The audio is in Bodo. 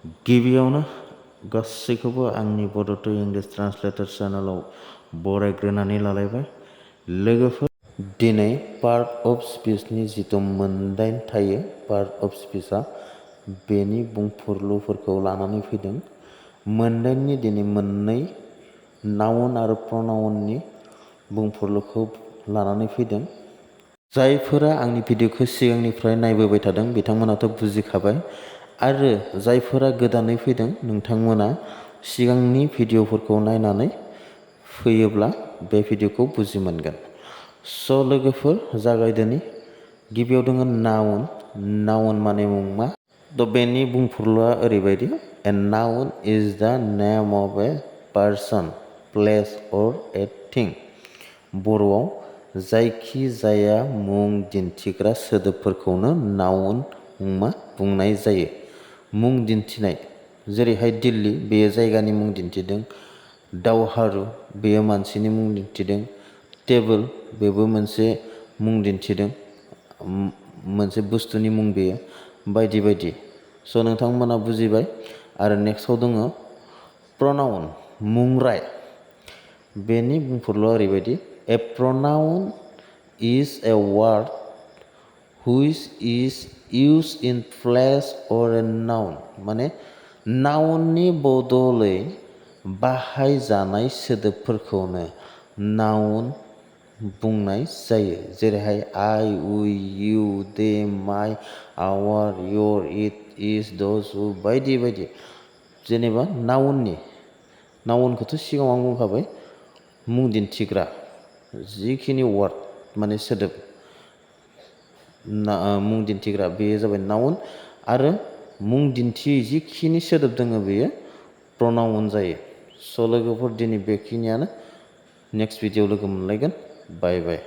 गिबियावनो गासैखौबो आंनि बड' टु इंलिश ट्रान्सलेटर चेनेलाव बरायग्रोनानै लालायबाय। लोगोफोर, दिनै पार्ट अफ स्पीचनि जिथु मोनदाइन थायो, पार्ट अफ स्पीचआ बेनि बुंफुरलुफोरखौ लानानै फैदों। मोनदाइननि दिनै मोननै नाउन आरो प्रनाउननि बुंफुरलुखौ लानानै फैदों। जायफोरा आंनि भिडिअखौ सिगांनिफ्राय नायबोबाय थादों बिथांमोनाथ' बुजिखाबाय, आरो जायफोरा गोदानै फैदों नोंथांमोना सिगांनि भिडिअफोरखौ नायनानै फैयोब्ला बे भिडिअखौ बुजि मोनगोन। स' लोगोफोर, जागायदोनि। गिबियाव दङ नाउन। नाउन माने मुंमा। थ' बेनि बुंफुरलुआ ओरैबायदि: ए नाउन इज द नेम of A person, place of ए थिं। बर'आव जायखि जाया मुं दिन्थिग्रा सोदोबफोरखौनो नाउन मुंमा बुंनाय जायो। मुं दिन्थिनाय, जेरैहाय दिल्ली, बेयो जायगानि मुं दिन्थिदों। दावहारु, बेयो मानसिनि मुं दिन्थिदों। टेबोल, बेबो मोनसे मुं दिन्थिदों, मोनसे बुस्थुनि मुं बेयो, बायदि बायदि। स' नोंथांमोना बुजिबाय। आरो नेक्स्टआव दङ प्रनाउन, मुंराय। बेनि बुंफुरलुआ ओरैबायदि: a pronoun is a word which is used in place of a noun. माने नाउननि बदलै बाहायजानाय सोदोबफोरखौनो नाउन बुंनाय जायो। जेरैहाय आइ, उइ, इउ, दे, माइ, आवार, योर, इट, इज, दस, हु, बायदि बायदि। जेनेबा नाउनखौथ' सिगाङाव आं बुंखाबाय, मुं दिन्थिग्रा जिखिनि वार्ड माने सोदोब, मुं दिन्थिग्रा, बेयो जाबाय नाउन। आरो मुं दिन्थियै जिखिनि सोदोब दङ बेयो प्रनाउन जायो। स' लोगोफोर, दिनै बेखिनियानो। नेक्स्ट भिडिअ लोगो मोनलायगोन। बाय बाय।